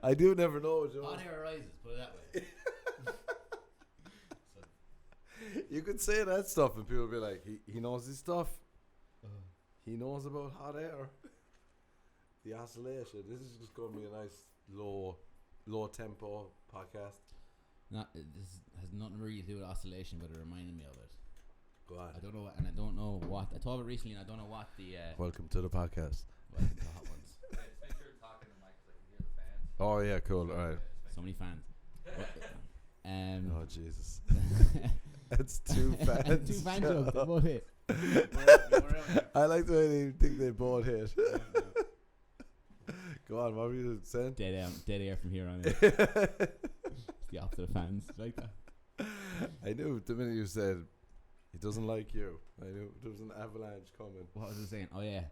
I do never know, Joe. Hot air arises, put it that way. You could say that stuff and people will be like, he knows his stuff. He knows about hot air. The oscillation. This is just going to be a nice low tempo podcast. This has nothing really to do with oscillation, but it reminded me of it. Go on. I don't know what. I thought of it recently, and I don't know what the. Welcome to the podcast. Welcome to Hot Ones. Just make sure you're talking to Mike so I can hear the fans. Oh yeah, cool. All right. So many fans. Oh Jesus. That's two fans. Two fan jokes. They both hit. I like the way they think they both hit. Go on, what were you saying? Dead air from here on in. It's the opposite of fans. Like that. I knew the minute you said he doesn't like you, I knew there was an avalanche coming. What was I saying? Oh yeah,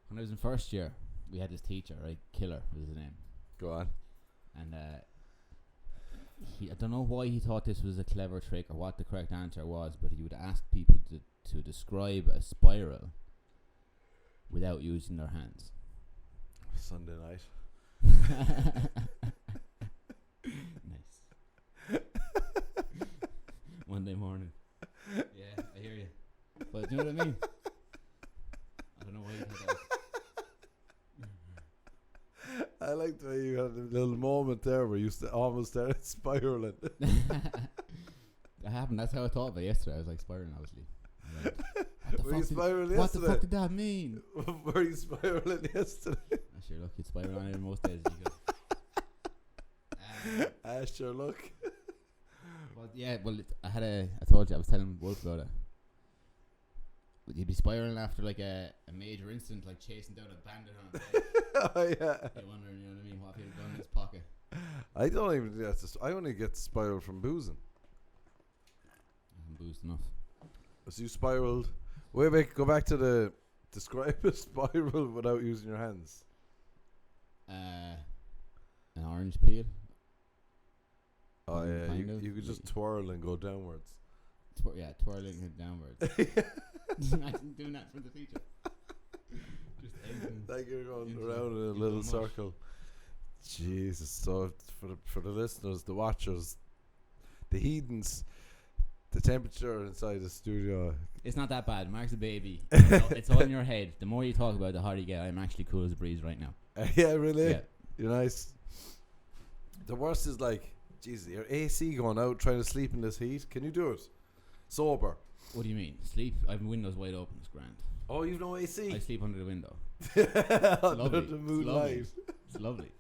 when I was in first year, we had this teacher, right? Killer was his name. Go on. And I don't know why he thought this was a clever trick or what the correct answer was, but he would ask people to describe a spiral without using their hands. Sunday night. Nice. Monday morning. Yeah, I hear you. But you know what I mean? I don't know why you thought that. I like the way you had a little moment there where you almost started spiraling. That happened. That's how I thought of it yesterday. I was like spiraling, obviously. Were you spiraling what yesterday? the fuck did that mean? Were you spiraling yesterday? I sure look, you'd spiral on it most days. Sure look. I told you, I was telling Wolf about it. You'd be spiraling after like a major incident, like chasing down a bandit on a bike. Oh yeah. You're wondering, you know what I mean, what he'd done in his pocket. I don't even get I only get spiraled from boozing. I'm boozed enough. So you spiraled. Wait, go back to describe a spiral without using your hands. An orange peel. Oh yeah, Kind of. you could just twirl and go downwards. Twirling it downwards. Imagine doing that for the teacher. Just like you're going around in a little circle. Jesus, so for the listeners, the watchers, the heathens, the temperature inside the studio. It's not that bad. Mark's a baby. It's all in your head. The more you talk about it, the harder you get. I'm actually cool as a breeze right now. Yeah, really? Yeah. You're nice. The worst is like, Jesus, your AC going out trying to sleep in this heat. Can you do it? Sober. What do you mean? Sleep? I have windows wide open. It's grand. Oh, you've no AC? I sleep under the window. Under the moonlight. It's lovely.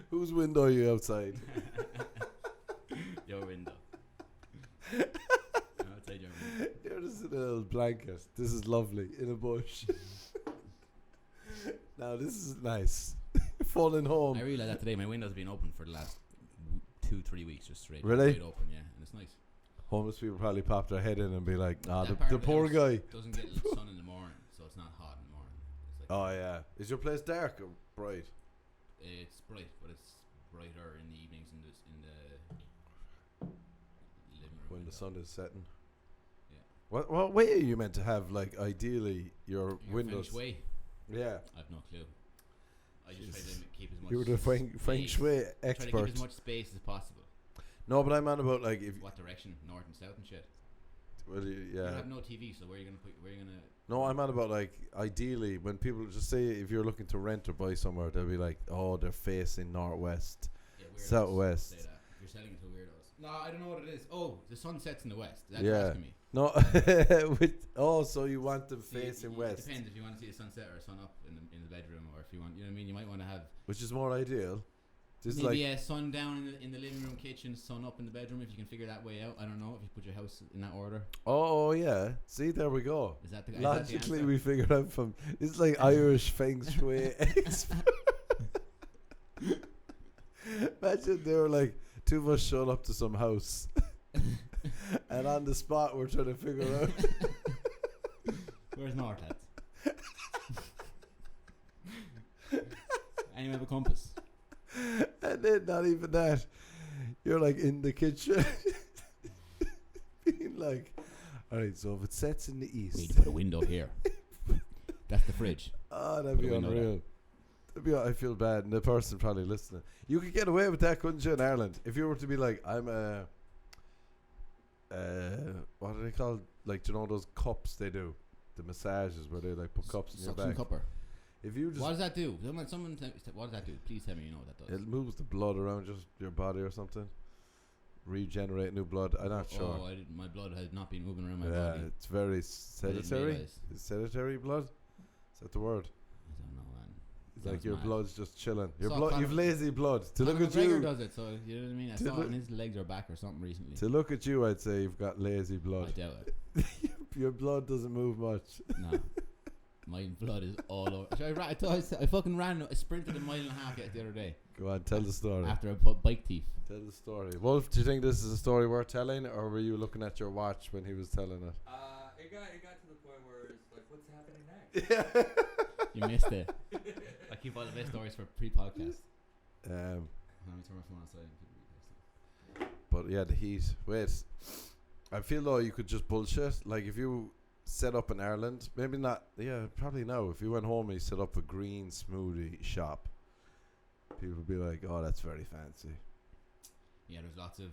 Whose window are you outside? Your window. I'm outside your window. You're just in a little blanket. This is lovely. In a bush. Now this is nice. Falling home. I realised that today. My window's been open for the last 2-3 weeks just straight. Really? Wide open, yeah. And it's nice. Homeless people probably pop their head in and be like, That the part of poor house guy. doesn't get sun in the morning, so it's not hot in the morning. It's like Oh yeah. Is your place dark or bright? it's bright, but it's brighter in the evenings in the living room. When the sun is setting. Yeah. What way are you meant to have, like, ideally your Your windows? Feng Shui? Yeah. I have no clue. I just try to keep as much. You were the feng space- shui Try to expert. keep as much space as possible. No, but I'm on about like if. What direction? North and south and shit. Well, You yeah. have no TV, so where are you gonna put? Where are you gonna? No, I'm on about like ideally when people just say if you're looking to rent or buy somewhere, they'll be like, oh, they're facing northwest, Yeah, weirdos southwest. Say that. You're selling it to weirdos. No, I don't know what it is. Oh, the sun sets in the west. Is that Yeah. you're asking me? No, so you want them facing It west, depends if you want to see a sunset or a sun up in the bedroom, or if you want, you know what I mean. You might want to have which is more ideal. Just maybe like a sun down in the living room, kitchen, sun up in the bedroom. If you can figure that way out, I don't know if you put your house in that order. oh yeah, see there we go. Is that the Logically, answer? we figured out from it's like Irish feng shui expert. Imagine they were like two of us showed up to some house, and on the spot we're trying to figure out. Where's North at? Anyone have a compass? And then not even that, you're like in the kitchen, being like, "All right, so if it sets in the We need east, to put a window here. That's the fridge. oh, that'd be Put a window unreal. I feel bad, and the person probably listening. You could get away with that, couldn't you, in Ireland? If you were to be like, I'm a, what are they called? Like, you know those cups they do, the massages where they like put cups in your Suction back. cupper. If you just, What does that do? What does that do? Please tell me you know what that does. it moves the blood around just your body or something. Regenerate new blood. I'm not sure. Oh, my blood has not been moving around my Yeah, body. it's very I didn't sedentary. realise. Is sedentary blood? Is that the word? I don't know, man. It's Sounds like your mad. blood's just chilling. Your Saw blood, Conor- you've lazy blood. To look Conor at McGregor you, does it, so you know what I mean. I To saw it look- on his legs or back or something recently. to look at you, I'd say you've got lazy blood. I doubt it. Your blood doesn't move much. No. My blood is all over. So I fucking I sprinted a mile and a half the other day Go on, tell the story. after a bike thief. Tell the story. Wolf, do you think this is a story worth telling, or were you looking at your watch when he was telling it? It got to the point where it's like, what's happening next? You missed it. I keep all the best stories for pre-podcast. Um, Let me turn my phone on silent. but yeah, the heat. Wait, I feel though you could just bullshit. Like if you set up in Ireland, maybe not. Yeah, probably no. If you went home and you set up a green smoothie shop, people would be like, "Oh, that's very fancy." Yeah, there's lots of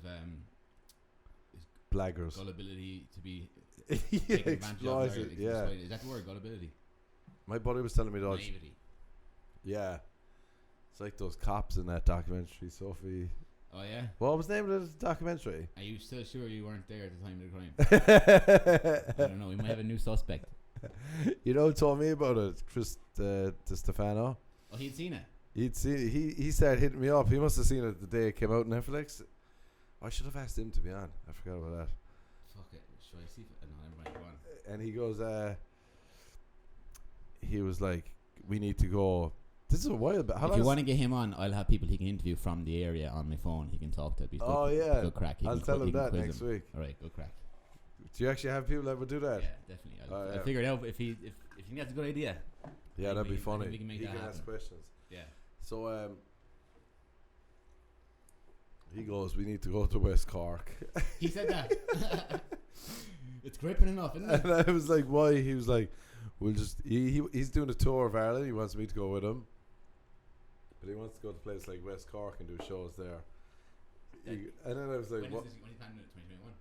Blaggers. gullibility to be Yeah, taken advantage of. exploit it, yeah. Is that the word, gullibility? My buddy was telling me that. Naivety. Yeah, it's like those cops in that documentary, Sophie. Oh yeah. What was the name of the documentary? Are you still sure you weren't there at the time of the crime? I don't know. We might have a new suspect. You know who told me about it? Chris Stefano. Oh, he'd seen it. He'd seen he started hitting me up. He must have seen it the day it came out on Netflix. I should have asked him to be on. I forgot about that. Fuck it. Should I see if no, never mind. Go on. And he goes, he was like, we need to go. This is a while back. If you want to get him on, I'll have people he can interview from the area on my phone. He can talk to. Oh yeah, Go crack. He I'll can tell he him can that quiz next him. week. All right, go crack. Do you actually have people that would do that? Yeah, definitely. I'll yeah. figure it out if you think that's a good idea. Yeah, I that'd be think funny. we can make He that can happen. ask questions. Yeah. So he goes, we need to go to West Cork. He said that. It's gripping enough, isn't it? And I was like, why? He was like, we'll just. He's doing a tour of Ireland. He wants me to go with him. But he wants to go to a place like West Cork and do shows there. And then I was like, When what? is this? When are you planning it? 2021?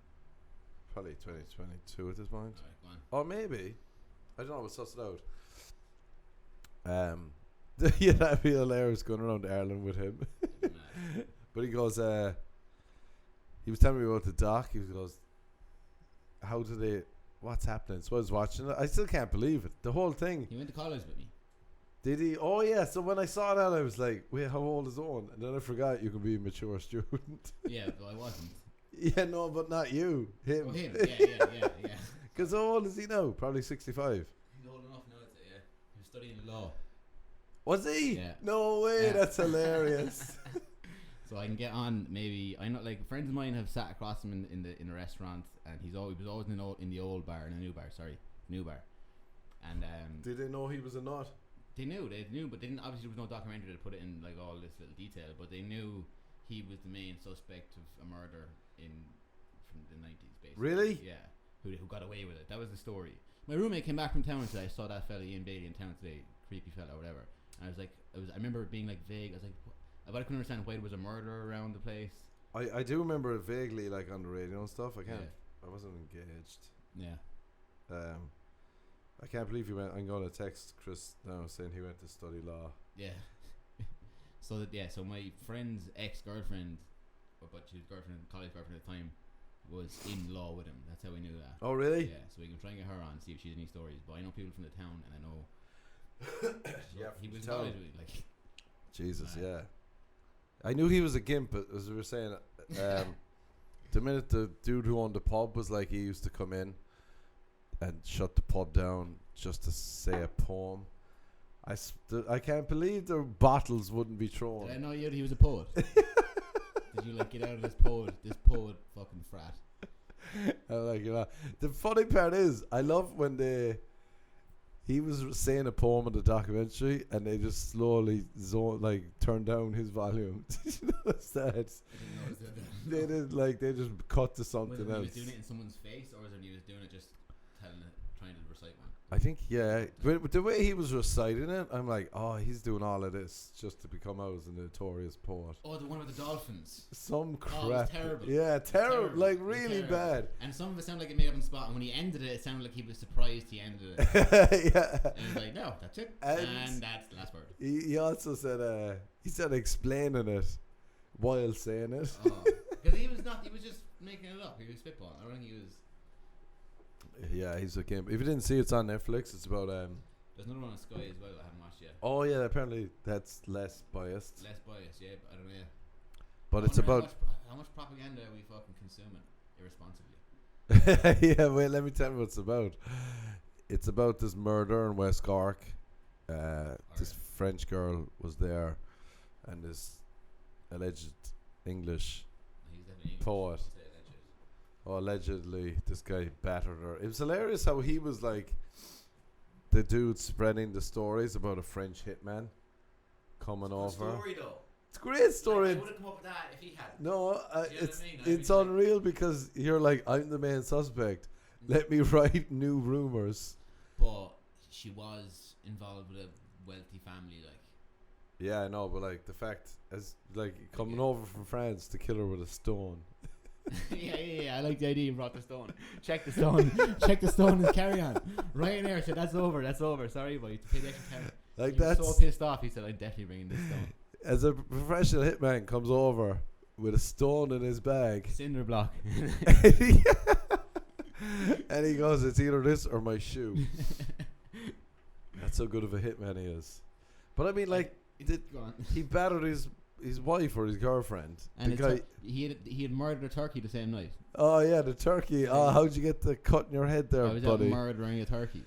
Probably 2022 at this point. Alright, go on. Or maybe. I don't know. We'll suss it out. Yeah, that'd be hilarious going around Ireland with him. Mad. But he goes, he was telling me about the doc. He goes, how do they, what's happening? So I was watching it. I still can't believe it. The whole thing. He went to college with me. Did he? Oh, yeah. So when I saw that, I was like, wait, how old is Owen? And then I forgot you can be a mature student. Yeah, but I wasn't. Yeah, no, but not you. Him. Oh, him. Yeah. Because how old is he now? Probably 65. He's old enough now, yeah. He was studying law. Was he? Yeah. No way. Yeah. That's hilarious. So I can get on. Maybe I know, like friends of mine have sat across him in the restaurant, and he was always in the old bar, in the new bar. Sorry, new bar. And Did they know he was a nut? they knew, but they didn't. Obviously, there was no documentary to put it in like all this little detail. But they knew he was the main suspect of a murder from the 90s, basically. Really? Yeah. Who got away with it? That was the story. My roommate came back from town today. I saw that fella Ian Bailey in town today, creepy fella or whatever. And I was like, I remember it being like vague. I was like, but I couldn't understand why there was a murder around the place. I do remember it vaguely, like on the radio and stuff. I can't. Yeah. I wasn't engaged. Yeah. I can't believe you went. I'm going to text Chris now saying he went to study law. Yeah. So my friend's ex-girlfriend, but she was college girlfriend at the time, was in law with him. That's how we knew that. Oh, really? Yeah. So we can try and get her on, see if she has any stories. But I know people from the town, and I know. Yeah, he from was the in town. college with me, like. Jesus, Nah. yeah. I knew he was a gimp, but as we were saying, the minute the dude who owned the pub was like, he used to come in and shut the pub down just to say a poem. I can't believe the bottles wouldn't be thrown. Did I know you? He was a poet. Did you like get out of this poet fucking frat? I like it. The funny part is, I love when he was saying a poem in the documentary, and they just slowly turned down his volume. Did you notice that? I didn't notice that. They did they just cut to Was something it when he else. was doing it in someone's face, or was it when he was doing it just trying to recite one? I think, yeah. But the way he was reciting it, I'm like, oh, he's doing all of this just to become out as a notorious poet. Oh, the one with the dolphins. Some crap. Oh, it was terrible. Yeah, terrible. Like, It was really terrible. bad. And some of it sounded like it made up on the spot. And when he ended it, it sounded like he was surprised he ended it. Yeah. And he was like, no, that's it. And that's the last word. He also said, he said explaining it while saying it. Because he was just making it up. He was spitballing. I don't think he was. Yeah, he's a game. If you didn't see, it's on Netflix. It's about There's another one on Sky as well I haven't watched yet. Oh yeah, apparently that's less biased. Less biased, yeah, but I don't know. Yeah. But it's about how much propaganda are we fucking consuming irresponsibly? yeah. Wait, let me tell you what it's about. It's about this murder in West Cork. This French girl was there, and this alleged English He's definitely English. poet. Oh, allegedly, this guy battered her. It was hilarious how he was like the dude spreading the stories about a French hitman coming over. Story though. It's a great story. Like, I would have come up with that if he had. No, Do you know what it's I mean? it's unreal because you're like, I'm the main suspect. Let me write new rumors. But she was involved with a wealthy family, like. Yeah, I know, but like the fact as like coming over from France to kill her with a stone. yeah. I like the idea you brought the stone. Check the stone. Check the stone and carry on. Ryanair said that's over. Sorry, but you have to pay the extra carry. Like He was that's so pissed off. He said, "I'm definitely bringing this stone." as a professional hitman comes over with a stone in his bag. Cinder block. And he goes, it's either this or my shoe. That's how good of a hitman he is. But I mean, like, Go on. he battered his wife or his girlfriend. And the guy, he had murdered a turkey the same night. oh yeah, the turkey. Oh, how'd you get the cut in your head there, I was out buddy? murdering a turkey.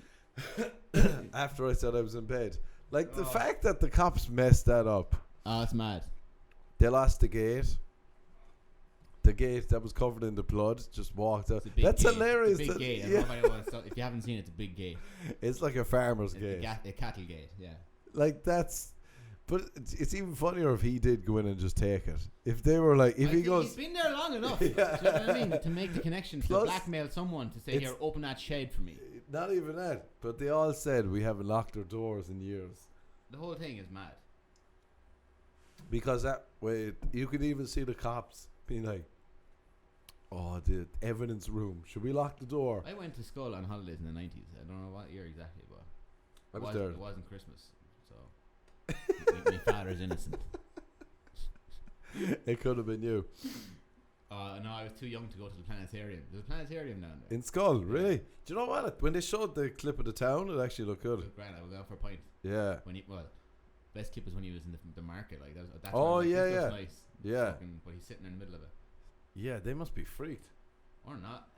After I said I was in bed. Like, the fact that the cops messed that up. Oh, it's mad. They lost the gate. The gate that was covered in the blood just walked out. It's a big That's gate. hilarious. It's a big gate. I don't know if anyone if you haven't seen it, it's a big gate. It's like a farmer's It's gate. a cattle gate, yeah. Like, that's... But it's even funnier if he did go in and just take it. If they were like... If he goes... He's been there long enough. Yeah. Do you know what I mean? To make the connection, to Plus, blackmail someone to say, it's- here, open that shed for me. Not even that. But they all said we haven't locked our doors in years. The whole thing is mad. Because that way, you could even see the cops being like, oh, the evidence room. Should we lock the door? I went to school on holidays in the 90s. I don't know what year exactly, but I was there. It wasn't Christmas, so my father's innocent. It could have been you. No, I was too young to go to the planetarium. There's a planetarium down there. In Skull, really? Do you know what? When they showed the clip of the town, it actually looked good. Grand, I was out for a pint. Yeah. Best clip was when he was in the market. Like that's Oh, when, like, yeah, this yeah. looks nice. Yeah. But he's sitting in the middle of it, Yeah, they must be freaked. or not.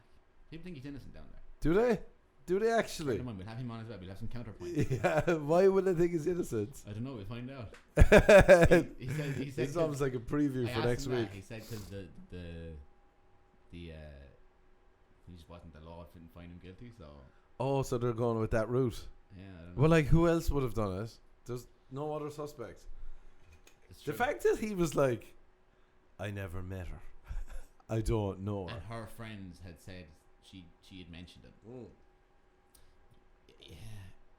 People think he's innocent down there. Do they? Do they actually? Never mind, we'll have him on as well. We'll have some counterpoint. Yeah, why would they think he's innocent? I don't know. We'll find out. He said. It's almost like a preview I for asked next him that. week. He said because he just wasn't the law didn't find him guilty. So Oh, so they're going with that route. yeah, I don't know. Well, like, who else would have done it? There's no other suspect. It's The true. fact that he was like, I never met her. I don't know her. And her friends had said she had mentioned it. Mm. Yeah.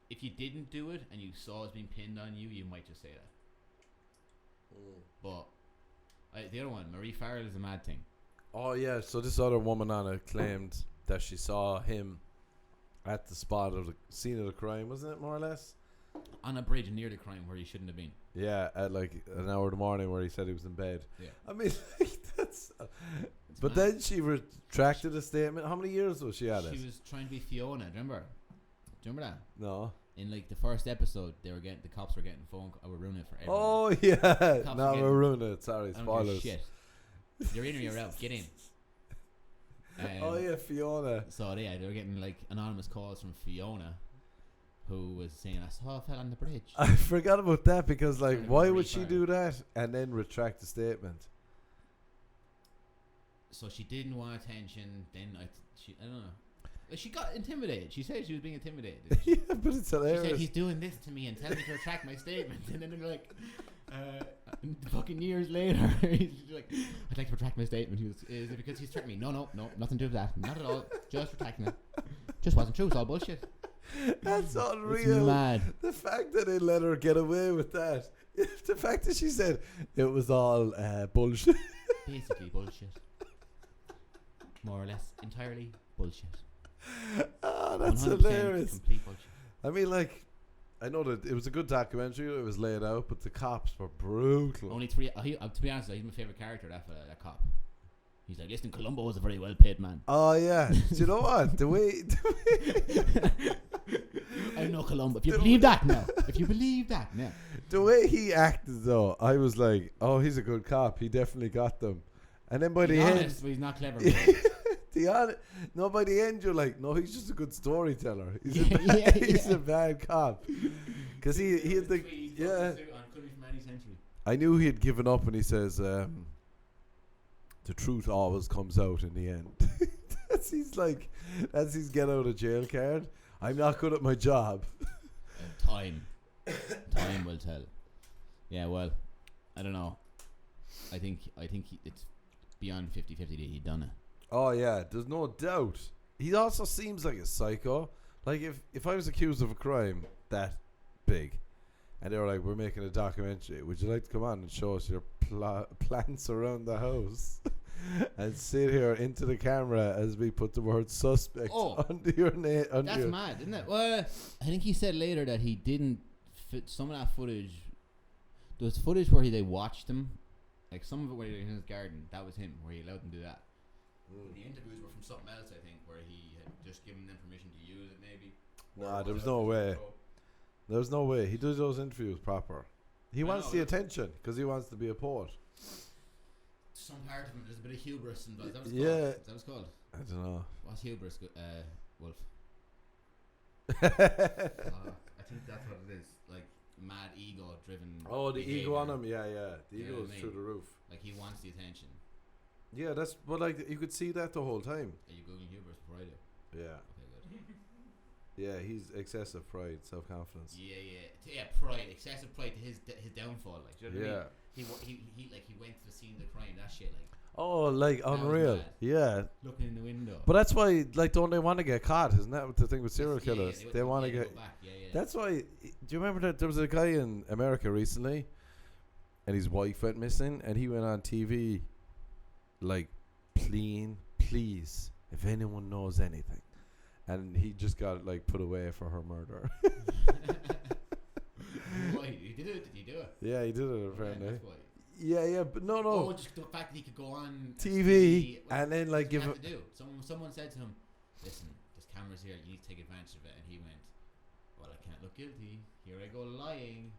If you didn't do it and you saw it being pinned on you, you might just say that. But the other one, Marie Farrell, is a mad thing. Oh, yeah, so this other woman on it claimed that she saw him at the spot of the scene of the crime, wasn't it, more or less? On a bridge near the crime where he shouldn't have been. Yeah, at like an hour in the morning where he said he was in bed. Yeah. I mean, like, that's... It's But mad. then she retracted the statement. How many years was she at it? She was trying to be Fiona. Do you remember that? No. In like the first episode, the cops were getting phone. We're ruining it for everyone. Oh, yeah. Cops No, are getting- we're ruining it. Sorry, I don't give a spoilers. shit. You're in or you're out. Get in. Oh, yeah, Fiona. So yeah, they were getting like anonymous calls from Fiona, who was saying, "I saw a fella on the bridge." I forgot about that because, like, Trying to why be would she Marie do that and then retract the statement? So she didn't want attention. Then I don't know. Like, she got intimidated. She said she was being intimidated. Yeah, but it's She said, hilarious. he's doing this to me and telling me to retract my statement. And then they're like, fucking years later, he's like, I'd like to retract my statement. He was, is it because he's threatening me? No, nothing to do with that. Not at all. Just retracting it. Just wasn't true. It's all bullshit. That's It's unreal. mad. The fact that they let her get away with that. The fact that she said it was all bullshit. Basically bullshit. More or less entirely bullshit. Oh, that's 100% hilarious. complete bullshit. I mean, like, I know that it was a good documentary. It was laid out, but the cops were brutal. Only three. To be honest, he's my favourite character. That cop. He's like, listen, Columbo was a very well paid man. Oh yeah. Do you know what? The way I know Columbo. If you believe that now. the way he acted, though, I was like, oh, he's a good cop. He definitely got them. And then by He's the honest, end, but he's not clever. by the end, you're like, no, he's just a good storyteller. He's a Yeah, bad, yeah, he's yeah. a bad cop. Because he had the I knew he had given up when he says, the truth always comes out in the end. That's his get out of jail card. I'm not good at my job. Time will tell. Yeah, well, I don't know. I think it's beyond 50-50 that he'd done it. Oh yeah, there's no doubt. He also seems like a psycho. Like if I was accused of a crime that big, and they were like, "We're making a documentary. Would you like to come on and show us your plants around the house?" And sit here into the camera as we put the word suspect under your name. That's mad, isn't it? Well, I think he said later that he didn't fit some of that footage. There was footage where they watched him, like some of it where he was in his garden. That was him, where he allowed them to do that. But the interviews were from something else, I think, where he had just given them permission to use it, maybe. Nah, there was no way. There was no way. He does those interviews proper. He wants the attention because he wants to be a poet. Some part of him, there's a bit of hubris involved. That was Yeah. called. That was called. I don't know. What's hubris? Wolf. I think that's what it is. Like mad ego-driven. Oh, the behavior. ego on him. Yeah. The You know ego what is I through mean? the roof. Like he wants the attention. Yeah, that's but like you could see that the whole time. Are you googling hubris before I do? Yeah. Okay, good. Yeah, he's excessive pride, self-confidence. Yeah. Pride, excessive pride to his downfall. Like, do you know what I mean? He went to the scene of the crime. That shit, like. Oh, like That was unreal. mad. Yeah. Looking in the window. But that's why, like, don't they want to get caught? Isn't that the thing with serial Yeah, killers? They want to go get. back. Yeah. That's why. Do you remember that there was a guy in America recently, and his wife went missing, and he went on TV, like, please, if anyone knows anything, and he just got like put away for her murder. Why? He did it? Did he do it? Yeah, he did it apparently. That's why. Yeah, but no. Oh, just the fact that he could go on TV well, and then like give him. it. To do. Someone said to him, "Listen, there's cameras here. You need to take advantage of it." And he went, "Well, I can't look guilty. Here I go lying.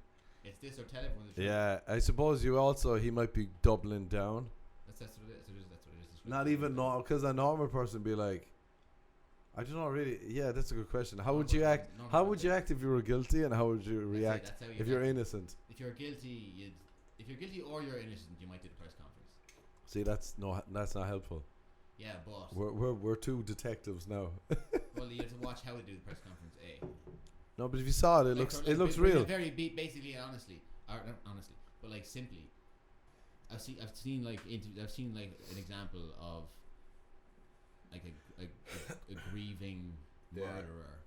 It's this or tell everyone the truth." Yeah, I suppose he might be doubling down. That's what it is. That's what it is. Not even normal, because a normal person would be like, I don't know really. Yeah, that's a good question. How would you act? How would you act if you were guilty, and how would you react if you're innocent? If you're guilty, if you're guilty or you're innocent, you might do the press conference. See, that's not helpful. Yeah, but We're two detectives now. well, you have to watch how we do the press conference. No, but if you saw it, it looks real. Very basically, honestly, not honestly, but like simply. I've seen like an example of like a grieving murderer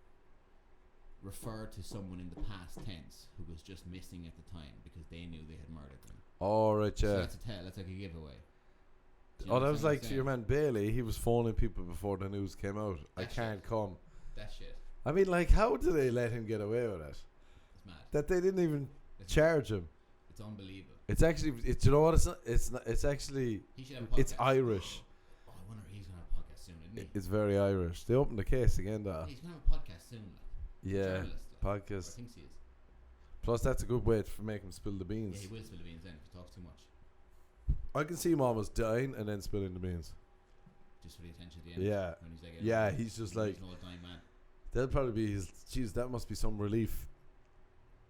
refer to someone in the past tense who was just missing at the time because they knew they had murdered them. Oh, right, yeah. So that's a tell. That's like a giveaway. Oh, that was like to your man Bailey. He was phoning people before the news came out. I can't come. That shit. I mean, like, how did they let him get away with it? It's mad. That they didn't even charge him. It's unbelievable. It's actually, you know what? It's actually, He should have a podcast. it's Irish. Oh, I wonder if he's gonna have a podcast soon, isn't he? It's very Irish. They opened the case again, though. He's gonna have a podcast soon. Like. Yeah, Journalist, like. podcast. I think he is. Plus, that's a good way to make him spill the beans. Yeah, he will spill the beans then if he talks too much. I can see him almost dying and then spilling the beans. Just for the attention at the end. Yeah. When he's like, Yeah, he's just like, he's an old dying man. that'll probably be his. Jeez, that must be some relief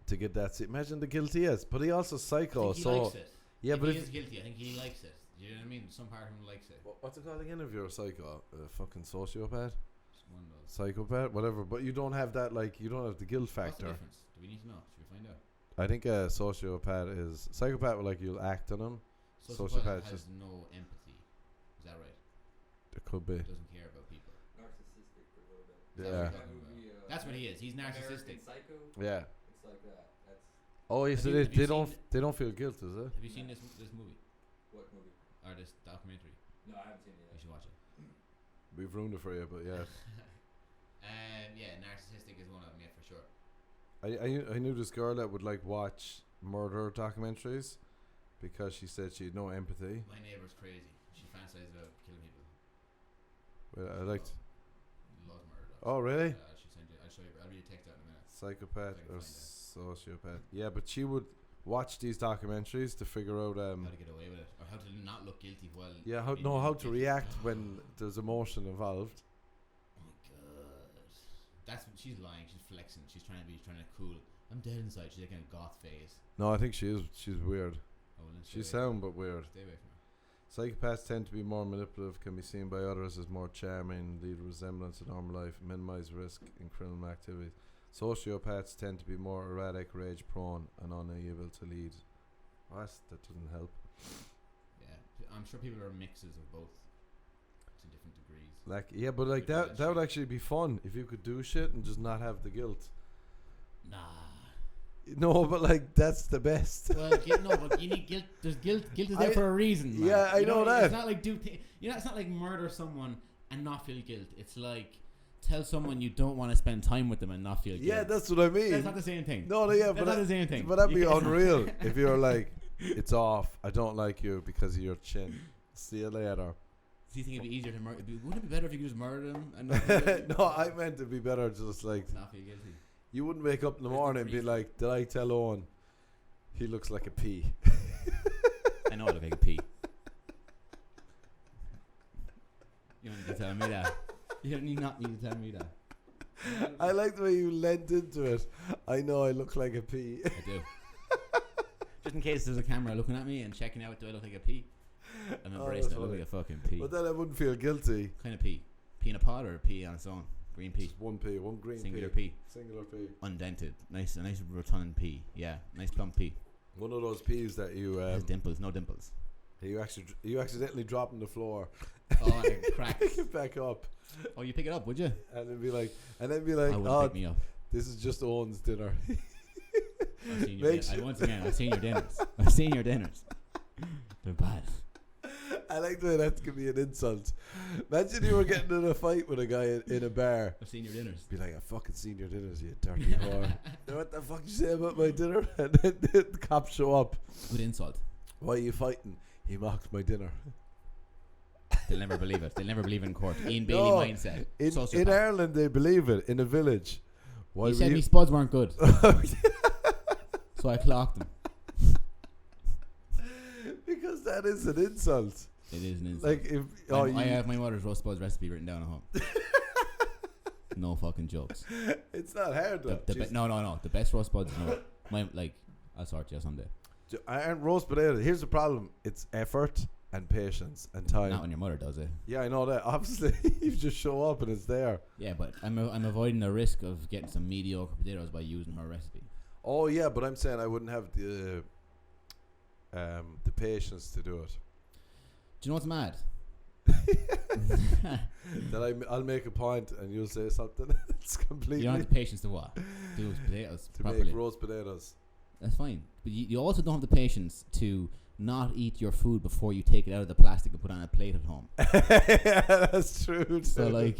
to get that. Imagine the guilty is, but he also psycho. I think he so likes it. yeah, if but he if is guilty, I think he likes it. Do you know what I mean? Some part of him likes it. what's it called again? If you're a psycho, a fucking sociopath, Just one of those. psychopath, whatever. But you don't have that. Like, you don't have the guilt What's the factor. difference? Do we need to know? Should we find out? I think a sociopath is psychopath. Like, you'll act on him. Sociopath has just no empathy. Is that right? it could be. Doesn't care about people. Narcissistic a little bit. Is that Yeah. what That you're talking movie, That's what he is. He's American narcissistic. Psycho. Yeah. It's like that. That's Oh, yeah. Have So you- have you they don't feel guilt, is it? Have you seen this movie what movie? or this documentary? No, I haven't seen it You yet. should watch it. We've ruined it for you, but yeah. Yeah, narcissistic is one of them, yeah, for sure. I knew this girl that would like watch murder documentaries because she said she had no empathy. My neighbour's crazy. She fantasizes about killing people. Well, I liked. Loves murder. docs. Oh, really? I'll show you. I'll read a text out in a minute. Psychopath I can or find sociopath. Yeah, but she would watch these documentaries to figure out How to get away with it, or how to not look guilty while. yeah, how being how to guilty. react when there's emotion involved. Oh my god, that's what she's lying. She's flexing. She's trying to cool. I'm dead inside. She's like in a goth phase. No, I think she's weird. Oh, well, She's sound but weird. Stay away from her. Psychopaths tend to be more manipulative, can be seen by others as more charming, lead resemblance to normal life, minimize risk in criminal activities. Sociopaths tend to be more erratic, rage prone, and unable to lead. Oh, that doesn't help. Yeah, I'm sure people are mixes of both to different degrees. Like, yeah, but like that would actually be fun if you could do shit and just not have the guilt. Nah. No, but like that's the best. Well, no, but you need guilt. There's guilt. Guilt is there for a reason. Man. Yeah, I know that. It's not like it's not like murder someone and not feel guilt. It's like tell someone you don't want to spend time with them and not feel guilt. Yeah, that's what I mean. That's not the same thing. No, yeah, That's but not the same thing. But that'd be You can't- unreal if you're like, it's off. I don't like you because of your chin. See you later. Do you think it'd be easier to murder? Wouldn't it be better if you could just murder them and not feel guilty? No, I meant to be better. Just like Not feel guilty. you wouldn't wake up in the Where's the morning and be grief? like, "Did I tell Eoghan he looks like a pea?" I know I look like a pea. You don't need to tell me that. You don't need not need to tell me that. I like the way you leant into it. I know I look like a pea. I do. Just in case there's a camera looking at me and checking out, do I look like a pea? I'm Oh, embraced. that's I look funny. like a fucking pea. But then I wouldn't feel guilty. Kind of pea. Pea in a pot or a pea on its own? Green pea. Just one pea, one green Singular pea. pea. Singular pea. Undented. A nice rotund pea. Yeah. Nice plump pea. One of those peas that you Has dimples. No dimples. you accidentally drop on the floor, Oh, and it cracks. pick it back up, Oh, you pick it up, would you? and then be like, I wouldn't oh, pick me up. this is just Owen's dinner. I've seen your Make once again, I've seen your dinners. I've seen your dinners. They're bad. I like the way that could be an insult. Imagine you were getting in a fight with a guy in a bar. I've seen your dinners. Be like, I fucking seen your dinners, you dirty whore. Know what the fuck you say about my dinner? And then the cops show up. Good insult. Why are you fighting? He mocked my dinner. They'll never believe it. They'll never believe it in court. Ian Bailey No, mindset. In Sociopath. Ireland, they believe it. In a village. Why He were said you- me spuds weren't good, so I clocked them. Because that is an insult. It is an insult. Like if oh I you, have my mother's roast spuds recipe written down at home. No fucking jokes. it's not hard though. No. The best roast spuds. No, I'll sort you out someday. I aren't roast potato. Here's the problem. It's effort and patience and time. Not when your mother does it. Yeah, I know that. Obviously, you just show up and it's there. Yeah, but I'm avoiding the risk of getting some mediocre potatoes by using her recipe. Oh yeah, but I'm saying I wouldn't have the patience to do it. Do you know what's mad? That I'll make a point and you'll say something. It's completely You don't have the patience to what? Do potatoes to properly. make roast potatoes. That's fine. But you also don't have the patience to not eat your food before you take it out of the plastic and put it on a plate at home. Yeah, that's true. So too. like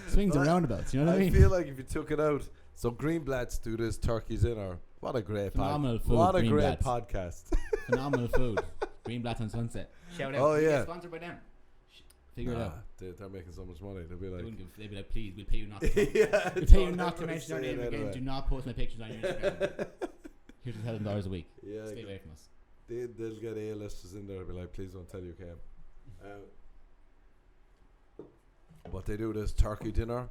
swings and Well, roundabouts, you know what I mean? feel like if you took it out, so Greenblatt's do this turkey's dinner. What a great Phenomenal food, What a great Greenblatt's. podcast. Phenomenal food. Greenblatt on Sunset. Shout out. Oh, We get yeah. sponsored by them. Figure it out. They're making so much money. They'll be They like, wouldn't give, they'd be like, please, we'll pay you not to. yeah, We'll pay you don't not to ever mention our say name it again. anyway. Do not post my pictures on your Instagram. Here's $1,000 a week. Yeah, Stay away from us. they'll get A-listers in there and be like, please don't tell you came. What they do, this turkey dinner.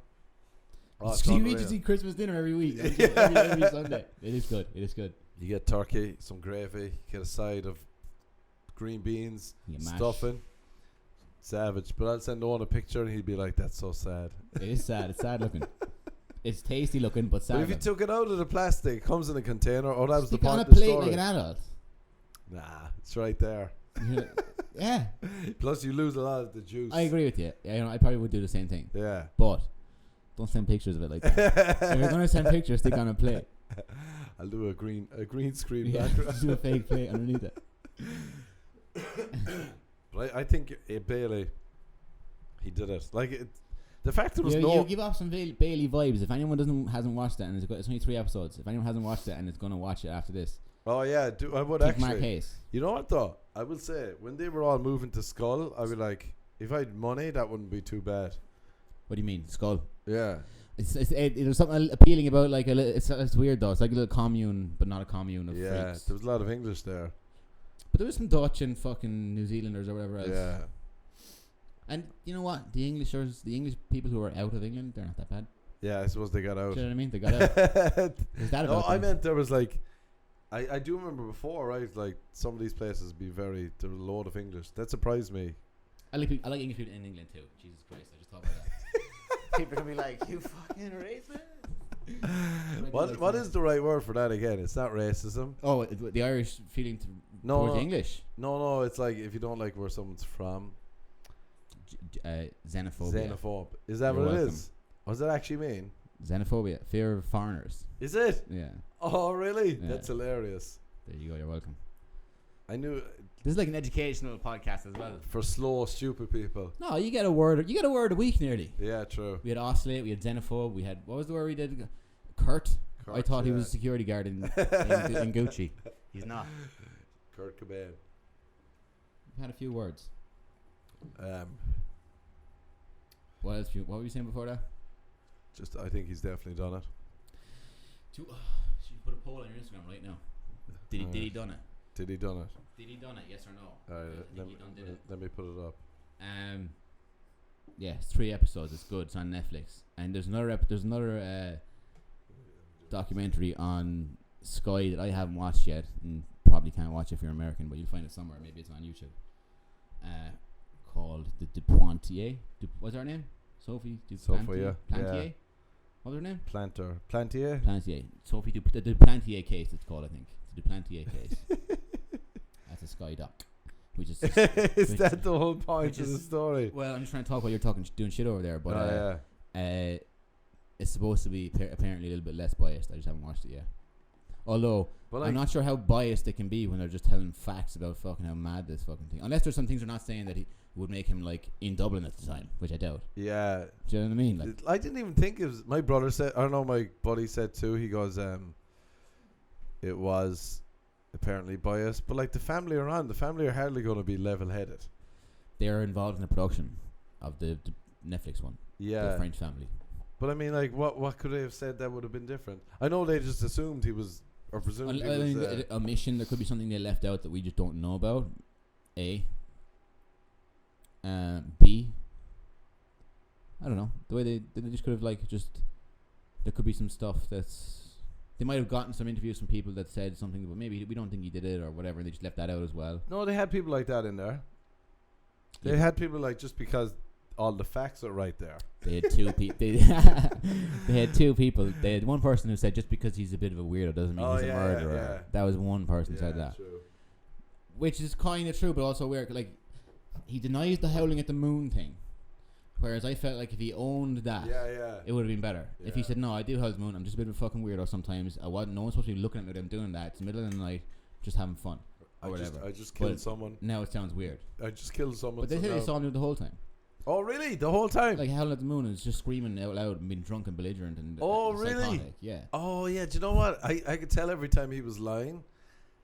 Oh, it's you eat unreal. to see Christmas dinner every week. Yeah. every Sunday. It is good. It is good. You get turkey, some gravy, get a side of green beans, You mash. stuffing. Savage. But I'll send Owen a picture and he'd be like, that's so sad. It is sad. It's sad looking. It's tasty looking, but sad. But if you took it out of the plastic, it comes in a container. Oh, that was the Stick it on point a of the plate story. like an adult. Nah, it's right there. Yeah, Plus, you lose a lot of the juice. I agree with you. I probably would do the same thing. Yeah. But Don't send pictures of it like that. If you're gonna send pictures, stick on a plate. I'll do a green screen Yeah, background. just do a fake plate underneath it. But I think Bailey, he did it. Like the fact there was You give off some Bailey vibes. If anyone hasn't watched it, and it's only 3 episodes. If anyone hasn't watched it and is gonna watch it after this, oh yeah, I would pick actually. Mark Hayes. You know what though? I will say when they were all moving to Skull, I'd be like, if I had money, that wouldn't be too bad. What do you mean, Skull? Yeah. There's something appealing about like it's weird though. It's like a little commune, but not a commune of Yeah, freaks. there was a lot of English there. But there was some Dutch and fucking New Zealanders or whatever else. Yeah. And you know what? The English people who are out of England, they're not that bad. Yeah, I suppose they got out. Do you know what I mean? They got out. Is that No, about I them? meant there was like, I do remember before, right? Like some of these places there was a load of English. That surprised me. I like English people in England too. Jesus Christ, I just thought about that. People are gonna be like, "You fucking racist." What is the right word for that again? It's not racism. Oh, the Irish feeling No, towards the English. No, it's like if you don't like where someone's from. Xenophobia. Xenophobe. Is that You're what it welcome. is? What does that actually mean? Xenophobia, fear of foreigners. Is it? Yeah. Oh, really? Yeah. That's hilarious. There you go. You're welcome. I knew This is like an educational podcast as well. for slow, stupid people. No, you get a word. You get a word a week nearly. Yeah, true. We had oscillate. We had xenophobe. We had what was the word we did? Kurt. I thought he was a security guard in Gucci. He's not. Kurt Cobain. We had a few words. What else? What were you saying before that? Just, I think he's definitely done it. Should you put a poll on your Instagram right now? Did he done it? Did he done it? Did he done it? Yes or no? Alright, let me put it up. Yeah, it's 3 episodes. It's good. It's on Netflix, and there's another documentary on Sky that I haven't watched yet, and probably can't watch if you're American, but you'll find it somewhere. Maybe it's on YouTube. Called the Duplantier. What's her name? Sophie. Sophie, yeah. Plantier. Yeah. What's her name? Plantier. Plantier. Sophie the Duplantier case. It's called, I think. It's the Duplantier case. That's a Sky doc. Which is Is that the whole point of the story? Well, I'm just trying to talk while you're doing shit over there, but it's supposed to be apparently a little bit less biased. I just haven't watched it yet. Although I'm not sure how biased they can be when they're just telling facts about fucking how mad this fucking thing. Unless there's some things they're not saying that he would make him like in Dublin at the time, which I doubt. Yeah. Do you know what I mean? Like, I didn't even think it was. My brother said. I don't know. My buddy said too. He goes, it was apparently biased, but like the family are hardly going to be level-headed. they're involved in the production of the Netflix one. Yeah. The French family. But I mean, like, what could they have said that would have been different? I know they just assumed he was, or presumed he was. Omission. There could be something they left out that we just don't know about. A. B. I don't know. The way they just could have there could be some stuff that's. They might have gotten some interviews from people that said something, but maybe we don't think he did it or whatever, and they just left that out as well. No, they had people like that in there. They had people like, just because all the facts are right there. They had two people. They had two people. They had one person who said just because he's a bit of a weirdo doesn't mean he's a murderer. Yeah. That was one person said that, True. which is kind of true, but also weird. Like, he denies the howling at the moon thing, whereas I felt like if he owned that, it would have been better. Yeah. If he said, "No, I do howl at the moon. I'm just a bit of a fucking weirdo sometimes. No one's supposed to be looking at me when I'm doing that. It's the middle of the night, just having fun." Or whatever. I just killed someone. Now it sounds weird. I just killed someone. But they said they saw him do it the whole time. Oh, really? The whole time? Like, howling at the moon is just screaming out loud and being drunk and belligerent and really? psychotic. Yeah. Oh, yeah. Do you know what? I could tell every time he was lying.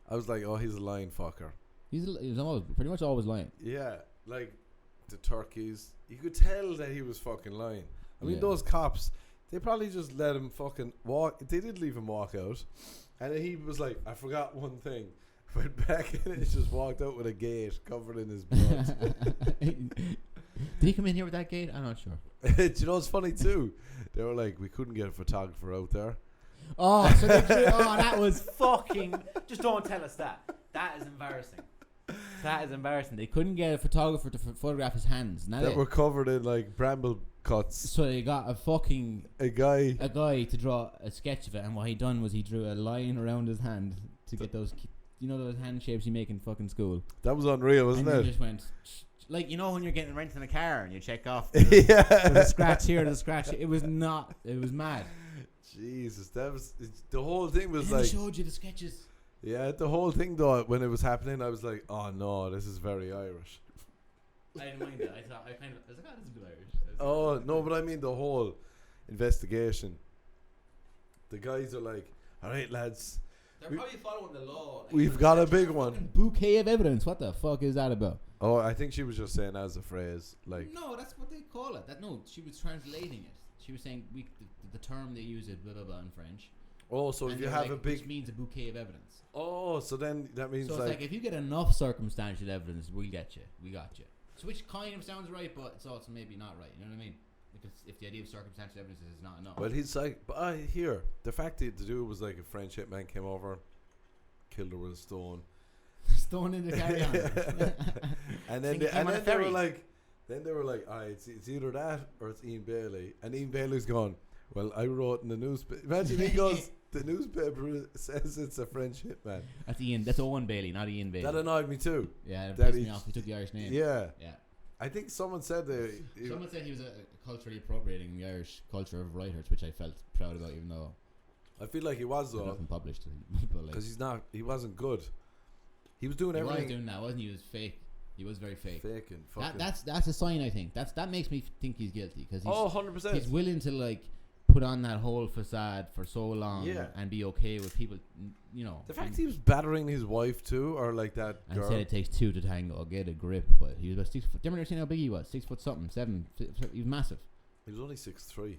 I was like, oh, he's a lying fucker. He was pretty much always lying. Yeah. Like, the turkeys. You could tell that he was fucking lying. I mean, those cops, they probably just let him fucking walk. They did leave him walk out. And then he was like, I forgot one thing. Went back in and just walked out with a gate covered in his blood. Did he come in here with that gate? I'm not sure. Do you know what's funny too? They were like, we couldn't get a photographer out there. Oh, so that was fucking. Just don't tell us that. That is embarrassing. That is embarrassing. They couldn't get a photographer to photograph his hands. That were covered in like bramble cuts. So they got a guy to draw a sketch of it, and what he done was he drew a line around his hand to get those. You know those hand shapes you make in fucking school. That was unreal, wasn't and it? He just went. Like, you know when you're getting rent in a car and you check off Yeah. there's a scratch here, there's a scratch here. It was mad. Jesus, the whole thing was And then like. they showed you the sketches. Yeah, the whole thing though, when it was happening, I was like, oh no, this is very Irish. I didn't mind it. I was like, oh, this is a bit Irish. Oh no, but I mean the whole investigation. The guys are like, all right, lads, They're probably following the law. Like, we've got a big one. Bouquet of evidence. What the fuck is that about? Oh, I think she was just saying as a phrase, like. No, that's what they call it. No, she was translating it. She was saying the term they use it blah blah blah in French. Oh, so And if you they're have like, a big. which means a bouquet of evidence. Oh, so then that means So it's like if you get enough circumstantial evidence, we'll get you. We got you. So which kind of sounds right, but it's also maybe not right. You know what I mean? If the idea of circumstantial evidence is not enough. Well, he's like, but I hear the fact that the dude was like a French hitman came over, killed her with a stone. Stone in the carry on. And then they were like, alright, it's either that or it's Ian Bailey. And Ian Bailey's gone, well, I wrote in the newspaper. Imagine he goes, the newspaper says it's a French hitman. That's Ian. That's Owen Bailey, not Ian Bailey. That annoyed me too. Yeah, it that pissed me off. He took the Irish name. Yeah. Yeah. I think someone said that. Someone said he was culturally appropriating the Irish culture of writers, which I felt proud about, even though I feel like he was though, nothing published. because he wasn't good. He was doing He everything. was doing that, wasn't he? He was fake. He was very fake. Fake and fucking. That's a sign, I think. That makes me think he's guilty because he's 100%. he's willing to like put on that whole facade for so long and be okay with people, you know. The fact he was battering his wife too, or like that and girl. said it takes two to tango. Get a grip, but he was about 6 foot. Do you ever seen how big he was? 6 foot something, 7. He was massive. He was only 6'3".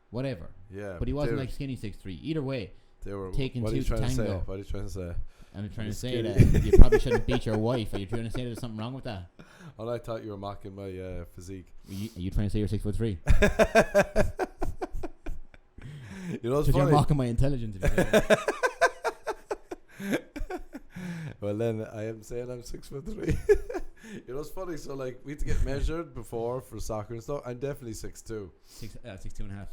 Whatever. Yeah, But he wasn't like skinny 6'3". Either way, they were taking what are you two to trying to say? tango. What are you trying to say? I'm trying to say skinny. that you probably shouldn't beat your wife. Are you trying to say there's something wrong with that? Oh, I thought you were mocking my physique. Are you trying to say you're 6'3"? You know what's Because you're funny? mocking my intelligence. If you say that. Well, then I am saying I'm 6'3". You know what's funny? So like we had to get measured before for soccer and stuff. I'm definitely 6'2". 6'2.5".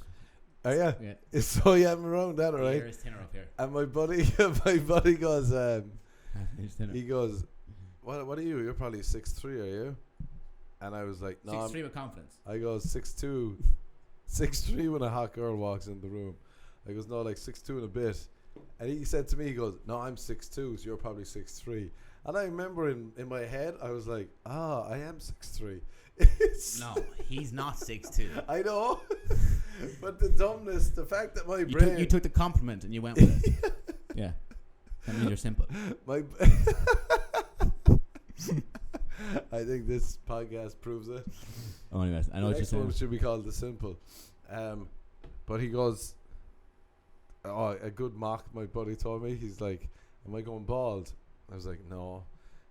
Oh yeah. Yeah. So yeah, I'm around that, Your right? hair is thinner up here. And my buddy goes, It's thinner. he goes, what are you? You're probably 6'3", are you? And I was like, no, 6'3" with confidence. I go 6'2", 6'3" when a hot girl walks in the room. I goes, no, like 6'2" and a bit. And he said to me, he goes, no, I'm 6'2", so you're probably 6'3". And I remember in my head, I was like, I am 6'3". No, he's not 6'2". I know. But the dumbness, the fact that my brain... You took the compliment and you went with it. Yeah. That means you're simple. My I think this podcast proves it. Oh, anyways, I know what you're Next one saying. should be called The Simple. But he goes, oh, a good mock, my buddy told me. He's like, am I going bald? I was like, no.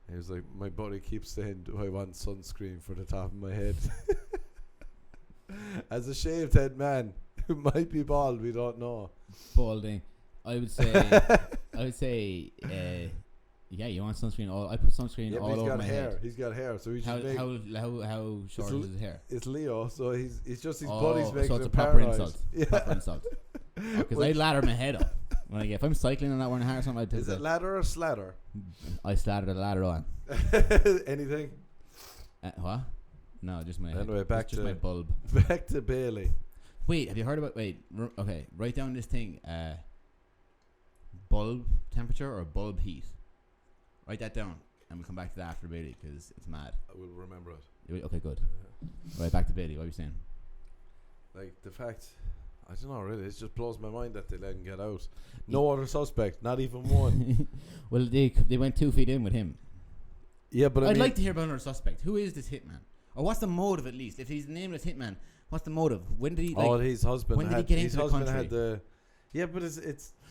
He was like, my buddy keeps saying, do I want sunscreen for the top of my head? As a shaved head man who might be bald, we don't know. Balding. I would say, yeah, you want sunscreen? I put sunscreen all over my head. He's got hair, so he How should make... how short is his hair? It's Leo, so he's just his Oh, buddy's making so it's a him proper paranoid. insult. Yeah. Proper insult. Because I lather my head up. When if I'm cycling and not wearing a hat or something, Is it ladder or slather? I slather the ladder on. Anything? What? No, just my head. Anyway, back just to my bulb. Back to Bailey. Wait, have you heard about? Okay, write down this thing. Bulb temperature or bulb heat. Write that down, and we'll come back to that after Bailey because it's mad. I will remember it. Okay, good. Right, back to Bailey. What are you saying? Like the fact, I don't know really. It just blows my mind that they let him get out. No other suspect, not even one. Well, they went 2 feet in with him. Yeah, but I'd like to hear about another suspect. Who is this hitman? Or what's the motive at least? If he's the nameless hitman, what's the motive? When did he? his husband. when did he get his into the husband country? had the. Yeah, but it's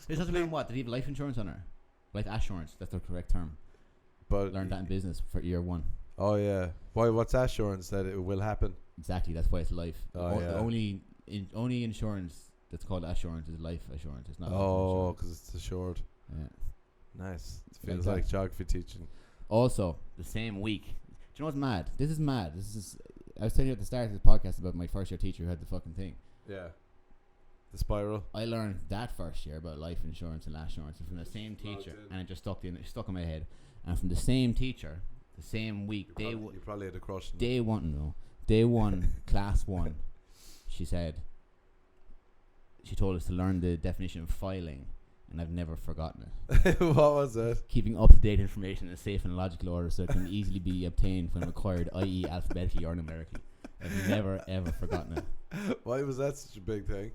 His husband had what? Did he have life insurance on her? Life assurance. That's the correct term. But Learned that in business for year 1. Oh yeah. Why? What's assurance that it will happen? Exactly. That's why it's life. Oh, yeah. Only insurance that's called assurance is life assurance. It's not. Oh, because it's assured. Yeah. Nice. It Like feels that. like geography teaching. Also, the same week. Do you know what's mad? This is mad. I was telling you at the start of this podcast about my first year teacher who had the fucking thing. Yeah. The spiral. I learned that first year about life insurance and assurance from the same teacher, in. and it just stuck in my head. And from the same teacher, The same week, You probably had a crush. day one, class 1. She told us to learn the definition of filing, and I've never forgotten it. What was it? Keeping up-to-date information in a safe and logical order so it can easily be obtained when required, i.e. alphabetically or numerically. I've never, ever forgotten it. Why was that such a big thing?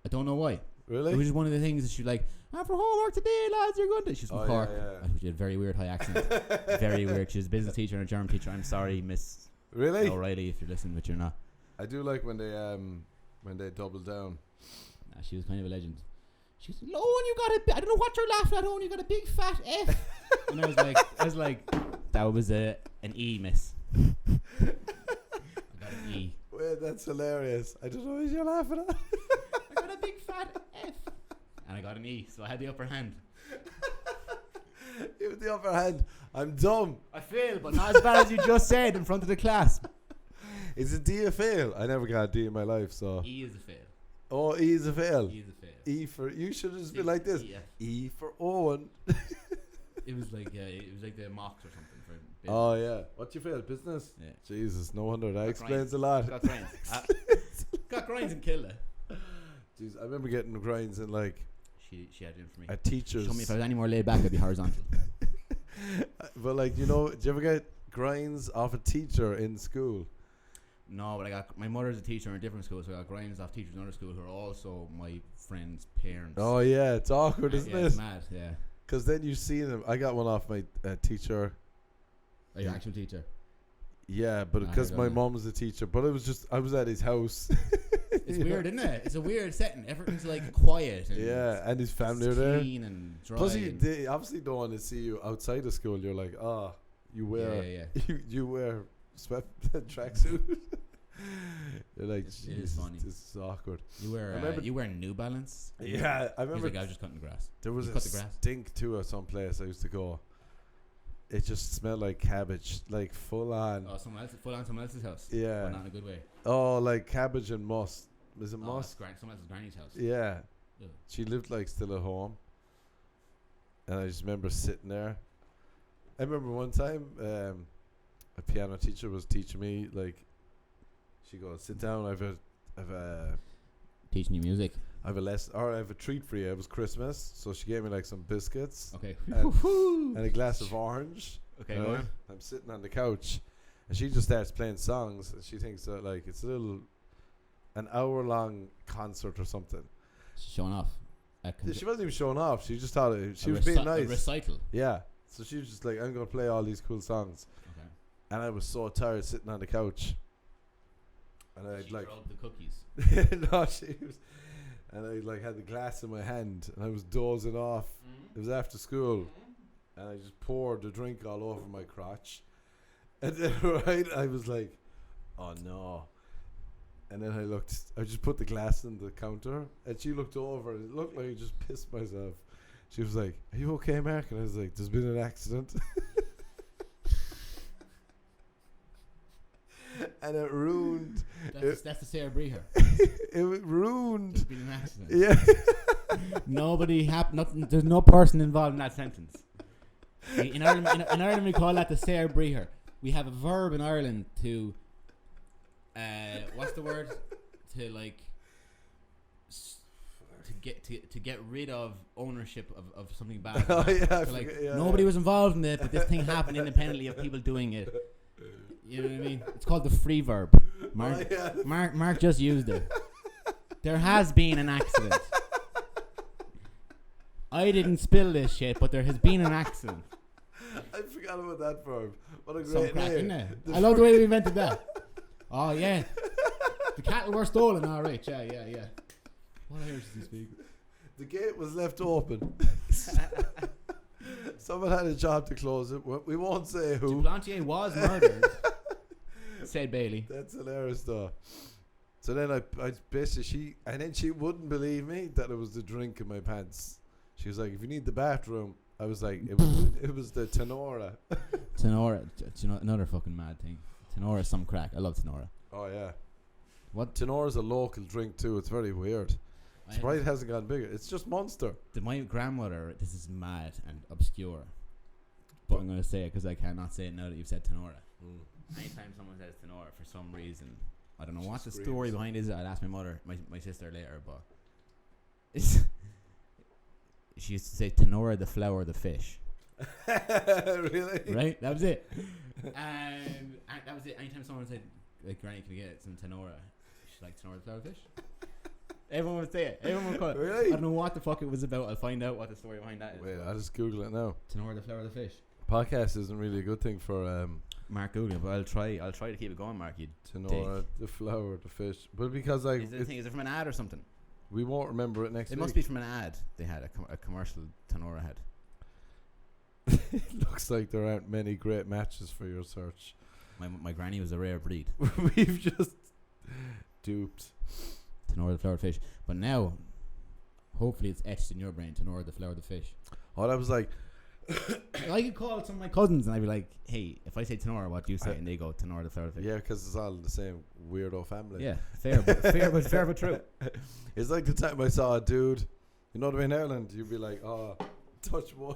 I don't know why. Really? It was just one of the things that she's like, for homework today, lads, you're going to... She's from Cork. Yeah. She had a very weird high accent. Very weird. She was a business teacher and a German teacher. I'm sorry, Miss Really? O'Reilly, if you're listening, but you're not. I do like when they double down. Nah, she was kind of a legend. She was like, Owen, you got I don't know what you're laughing at, Owen, you got a big fat F. And I was like, that was an E, miss. I got an E. Wait, that's hilarious. I don't know what you're laughing at. I got a big fat F. And I got an E, so I had the upper hand. You have the upper hand. I'm dumb. I failed, but not as bad as you just said in front of the class. Is it D a fail? I never got a D in my life, so. E is a fail. Oh, E is a fail. E is a fail. E for you should have just been like this. Yeah. E for Owen. It was like the mocks or something for business. Oh yeah. What you fail? Business? Yeah. Jesus, no wonder that Got explains grinds. a lot. Got grinds. Got grinds and killed it. Jeez, I remember getting grinds in like She had it in for me. at teachers. She told me if I was any more laid back, I'd be horizontal. But like, you know, do you ever get grinds off a teacher in school? No, but I got my mother's a teacher in a different school, so I got grinds off teachers in another school who are also my friends' parents. Oh yeah, it's awkward, isn't yeah, it? it's mad, yeah. Because then you see them. I got one off my teacher. Are you actual teacher? Yeah, but Ah, because I my don't know. mom was a teacher, but it was just I was at his house. It's You weird, know? isn't it? It's a weird setting. Everything's like quiet. And Yeah, and his family are it's there. clean and dry. Plus, and they obviously don't want to see you outside of school. You're like, you wear, yeah. you wear sweat tracksuit. You're like, It is Jesus, funny. this is awkward. You wear New Balance. Yeah, I He's remember like, I was just cutting the grass. there was You a cut the grass? stink too at some place I used to go. It just smelled like cabbage, like full on. Oh, someone else's house. Yeah. But not in a good way. Oh, like cabbage and moss. Is it Oh, moss? someone else's granny's house. Yeah. Ugh. She lived like still at home. And I just remember sitting there. I remember one time a piano teacher was teaching me, like, she goes, sit down, I've a Teaching you music. I have a lesson, or I have a treat for you. It was Christmas, so she gave me like some biscuits Okay. and a glass of orange. Okay, go on. I'm sitting on the couch, and she just starts playing songs, and she thinks that like it's an hour-long concert or something. Showing off. She wasn't even showing off. She just thought she was being A nice. recital. Yeah. So she was just like, I'm gonna play all these cool songs, Okay. and I was so tired sitting on the couch, and I'd She like, drugged the cookies. no, she was, and I like had the glass in my hand, and I was dozing off. It was after school, and I just poured the drink all over my crotch, and then right, I was like, oh no. And then I just put the glass in the counter, and she looked over, and it looked like I just pissed myself. She was like, are you okay, Mark? And I was like, there's been an accident. And it ruined. That's the Sarah Breher. It ruined. There's been an accident. Yeah. Nobody nothing. There's no person involved in that sentence. In Ireland, we call that the Sarah Breher. We have a verb in Ireland to, what's the word? To like, to get rid of ownership of something bad. Oh, yeah, I So, like, forget- yeah, nobody yeah. was involved in it, but this thing happened independently of people doing it. You know what I mean? It's called the free verb. Mark, Oh, yeah. Mark just used it. There has been an accident. I didn't spill this shit, but there has been an accident. I forgot about that verb. What a Some great crack, name. isn't it? The I love the way we invented that. Oh yeah, the cattle were stolen. All right, yeah. What Irish does he speak? The gate was left open. Someone had a job to close it. We won't say who. Duplantier was murdered, said Bailey. That's hilarious, though. So then I basically she wouldn't believe me that it was the drink in my pants. She was like, "If you need the bathroom," I was like, "It was the Tenora." Tenora, you know, another fucking mad thing. Tenora is some crack. I love Tenora. Oh yeah. What? Tenora's a local drink too. It's very weird. It's why it hasn't gotten bigger. It's just Monster. My grandmother. This is mad and obscure, but I'm going to say it because I cannot say it now that you've said Tenora. Mm. Anytime someone says Tenora, for some reason, I don't know what the Screams. story behind it is. I'd ask my mother, my sister later, but she used to say Tenora the flower, the fish. Really? Right? That was it. And that was it. Anytime someone said, like, Granny, can you get some Tenora? She's like, Tenora the flower, the fish? Everyone would say it. Everyone would call it. Really? I don't know what the fuck it was about. I'll find out what the story behind that is. Wait, I'll just Google it now. Tenora the flower, the fish. Podcast isn't really a good thing for Mark Google, but I'll try to keep it going, Mark. You Tenora, dick. the flower, the fish. But because like Is it from an ad or something? we won't remember it next It week. must be from an ad. They had a commercial Tenora had. It looks like there aren't many great matches for your search. My granny was a rare breed. We've just duped. Tenora the flower, the fish. But now, hopefully, it's etched in your brain. Tenora the flower, the fish. Oh, that was like I could call some of my cousins and I'd be like, "Hey, if I say Tenora, what do you say?" And they go, "Tenora the flower, the fish." yeah, because it's all the same weirdo family. Yeah, fair, but true. It's like the time I saw a dude, you know what I mean, in Ireland, you'd be like, oh, touch wood.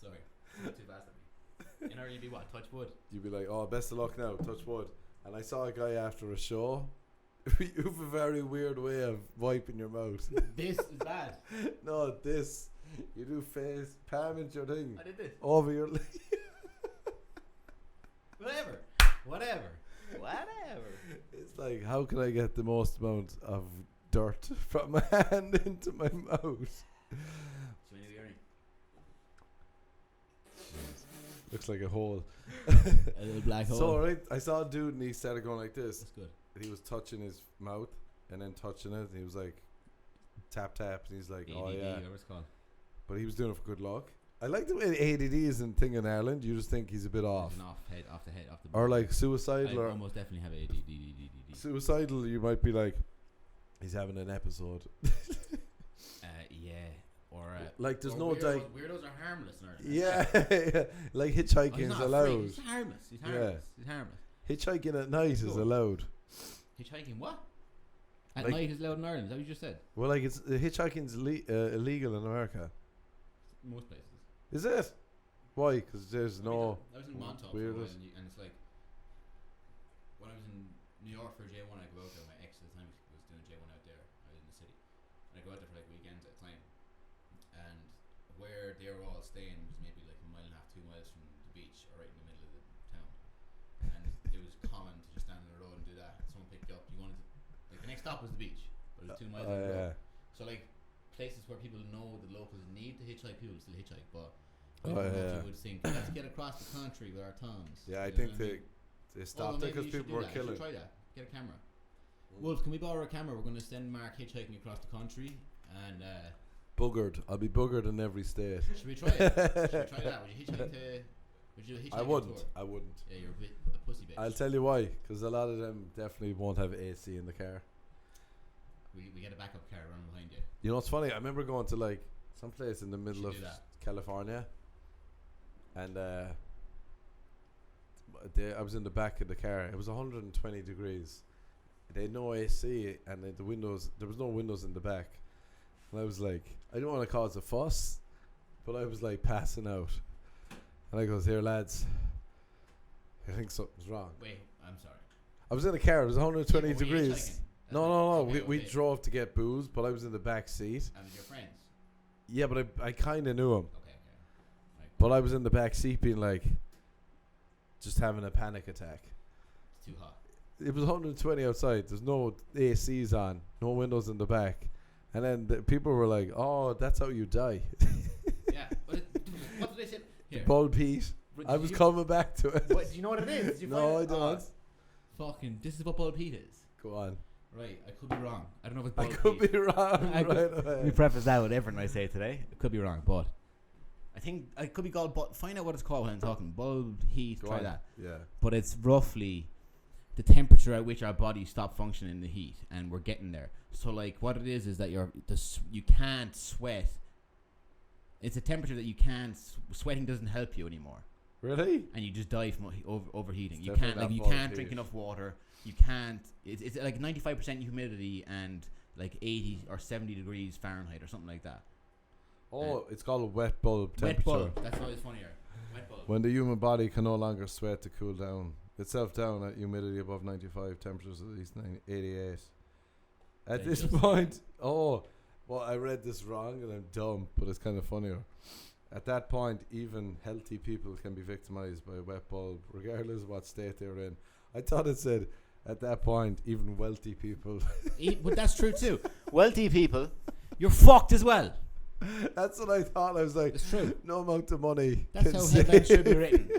Sorry, not too fast at me. In Ireland, you'd be what? Touch wood. You'd be like, oh, best of luck now, touch wood. And I saw a guy after a show. You have a very weird way of wiping your mouth. This is bad. No, this. You do face, palm into your thing. I did this. Over your leg. Whatever. It's like, how can I get the most amount of dirt from my hand into my mouth? Looks like a hole. A little black hole. So, right, I saw a dude and he started going like this. That's good. He was touching his mouth and then touching it. And he was like, tap, tap. And he's like, ADD, oh, yeah. whatever it's called. But he was doing it for good luck. I like the way ADD isn't thing in Ireland. You just think he's a bit off. Off the head. Or like suicidal. I Or almost definitely have ADD. suicidal, you might be like, he's having an episode. Yeah. Or like, there's or no weirdos are harmless in Ireland. Yeah, like hitchhiking's allowed. He's harmless. He's harmless. Hitchhiking at night is allowed. Hitchhiking what? At Like- night is allowed in Ireland. Is that what you just said? Well, like it's hitchhiking's illegal in America. Most places. Is it? Why? Because there's no. I was in Montauk for a while, weirdest. and it's like when I was in New York for J1, I go out there. My ex at the time was doing J1 out there. I was in the city, and I go out there for like weekends at a time. And where they were all staying was maybe like 1.5 miles, 2 miles from the beach, or right in the middle of the town. And it was common to just stand on the road and do that. And someone picked you up. You wanted to, like, the next stop was the beach, but it was 2 miles on the road. So like places where people know the locals need to hitchhike, people would still hitchhike, but. You would think, let's get across the country with our tongues. Yeah, I You think know what they stopped it because people were killing. Try that. Get a camera. Wolf, can we borrow a camera? We're going to send Mark hitchhiking across the country, and Buggered. I'll be buggered in every state. should we try it? Should we try that? Would you hitchhike to? Would you hitchhike? I wouldn't. I wouldn't. Yeah, you're a pussy bitch. I'll tell you why. Because a lot of them definitely won't have AC in the car. We get a backup car running behind you. You know what's funny? I remember going to like some place in the middle of Should do that. California, and I was in the back of the car. It was 120 degrees. They had no AC, and the windows. There was no windows in the back. And I was like, I don't want to cause a fuss, but I was like passing out. And I goes, "Here, lads, I think something's wrong." Wait, I'm sorry. I was in the car. It was 120 Yeah, but were you degrees. hitchhiking? No. Okay, We okay. drove to get booze, but I was in the back seat. And with your friends. Yeah, but I kind of knew him. Okay. Right. But I was in the back seat being like, just having a panic attack. It's too hot. It was 120 outside. There's no ACs on, no windows in the back. And then the people were like, oh, that's how you die. Yeah. What did they say? Here. Bald Pete. I was coming back to it. What, do you know what it is? Did you No, find I it? don't. Fucking, this is what Bald Pete is. Go on. Right, I could be wrong. I don't know if it's I Bald could Pete. be wrong I could- right Let me away. preface that with everything I say today. It could be wrong, but I think it could be called. Find out what it's called when I'm talking. Bald heat. Go Try on. that. Yeah. But it's roughly the temperature at which our bodies stop functioning in the heat, and we're getting there. So like, what it is that you can't sweat. It's a temperature that you can't. Sweating doesn't help you anymore, Really? and you just die from overheating. It's You definitely can't like not you bald can't drink heat. enough water. You can't. It's like 95% humidity and like 80 or 70 degrees Fahrenheit or something like that. Oh, it's called a wet bulb Wet temperature. bulb. That's why it's funnier. When the human body can no longer sweat to cool down itself down at humidity above 95, temperatures at least 88. At this point, I read this wrong and I'm dumb, but it's kind of funnier. At that point, even healthy people can be victimized by a wet bulb, regardless of what state they're in. I thought it said, at that point, even wealthy people. But that's true too. Wealthy people, you're fucked as well. That's what I thought. I was like, it's true. No amount of money. That's how headlines should be written.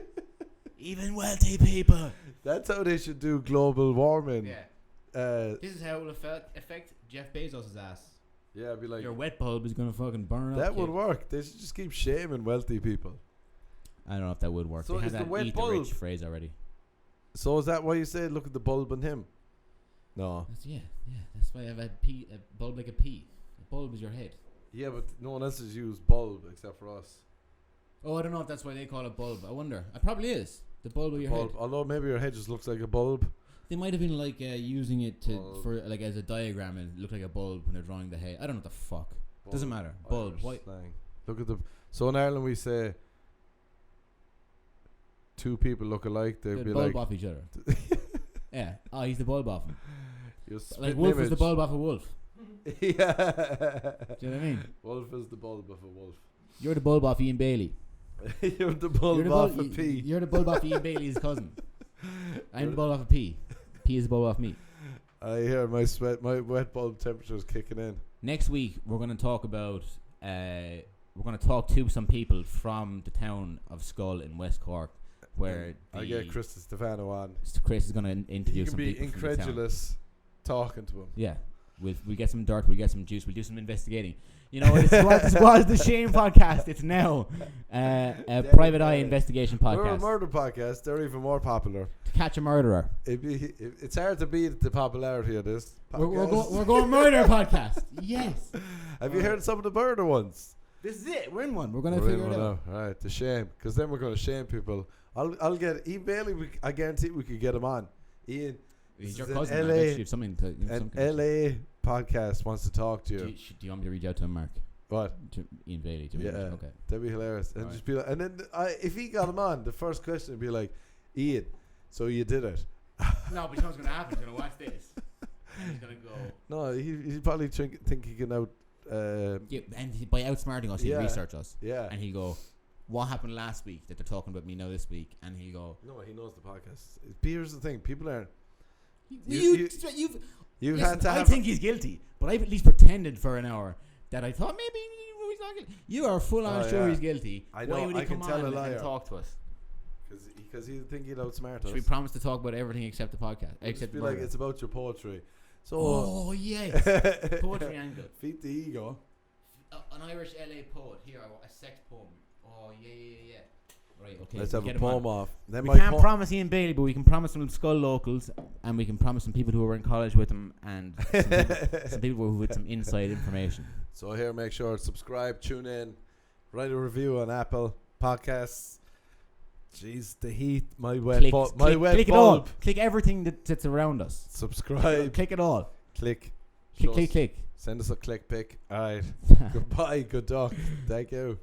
Even wealthy people. That's how they should do global warming. Yeah. This is how it will affect Jeff Bezos' ass. Yeah, be like, your wet bulb is gonna fucking burn up. That would work. They should just keep shaming wealthy people. I don't know if that would work. So they is had the that wet eat bulb the rich phrase already. So is that why you say look at the bulb in him? No. Yeah. That's why I have a bulb like a pea. A bulb is your head. Yeah, but no one else has used bulb except for us. Oh, I don't know if that's why they call it bulb. I wonder. It probably is. The bulb of your head. Although maybe your head just looks like a bulb. They might have been like using it for like as a diagram and look like a bulb when they're drawing the head. I don't know what the fuck. Bulb. Doesn't matter. Bulb. Why? Look at the. So in Ireland we say two people look alike. They'd be bulb like off each other. Yeah. Oh, he's the bulb off him. Like Wolf is the bulb off a wolf. Yeah. Do you know what I mean? Wolf is the bulb of a wolf. You're the bulb off Ian Bailey. You're the bulb off a pea. You're the bulb off Ian Bailey's cousin. I'm the bulb off a pea. Pea is the bulb off me. I hear my wet bulb temperature is kicking in. Next week we're going to talk about we're going to talk to some people from the town of Skull in West Cork, where I get Chris Stefano on. Chris is going to interview some people. You can be incredulous talking to him. Yeah, we get some dirt, we get some juice, we'll do some investigating. You know, this was the Shame podcast. It's now a private eye investigation podcast. We're a murder podcast. They're even more popular. To catch a murderer. It's hard to beat the popularity of this podcast. We're going murder podcast. Yes. Have you heard some of the murder ones? This is it. We're in one. We're going to figure it out. All right, the shame. Because then we're going to shame people. I'll get Ian Bailey. I guarantee we could get him on. Ian. He's your cousin. LA, something to, an LA podcast wants to talk to you. Do you want me to reach out to him, Mark? What? To Ian Bailey. Okay. That'd be hilarious. And just be like, and then if he got him on, the first question would be like, Ian, so you did it. No, but you know what's going to happen? He's going to watch this. And he's going to go. No, he probably think he can out. And by outsmarting us, he'll research us. Yeah. And he'll go, what happened last week that they're talking about me now this week? And he'll go, no, he knows the podcast. Here's the thing, people aren't. You've had to. I think he's guilty, but I've at least pretended for an hour that I thought maybe he's not guilty. You are full on sure he's guilty. I know. Why would he I come can tell on a liar and talk to us? Because he think he'd outsmart us. Should we promise to talk about everything except the podcast? Except be like it's about your poetry. So. Oh yes, poetry angle. Feed the ego. An Irish LA poet here. A sex poem. Oh yeah. Right, okay. Let's have a poem off. Then we can't promise Ian Bailey, but we can promise some Skull locals, and we can promise some people who were in college with him, and some people who with some inside information. So here, make sure to subscribe, tune in, write a review on Apple Podcasts. Jeez, the heat, my wet bulb. Click it all. Click everything that's around us. Subscribe. Click it all. Click. Click. Send us a click pic. All right. Goodbye. Good talk. Thank you.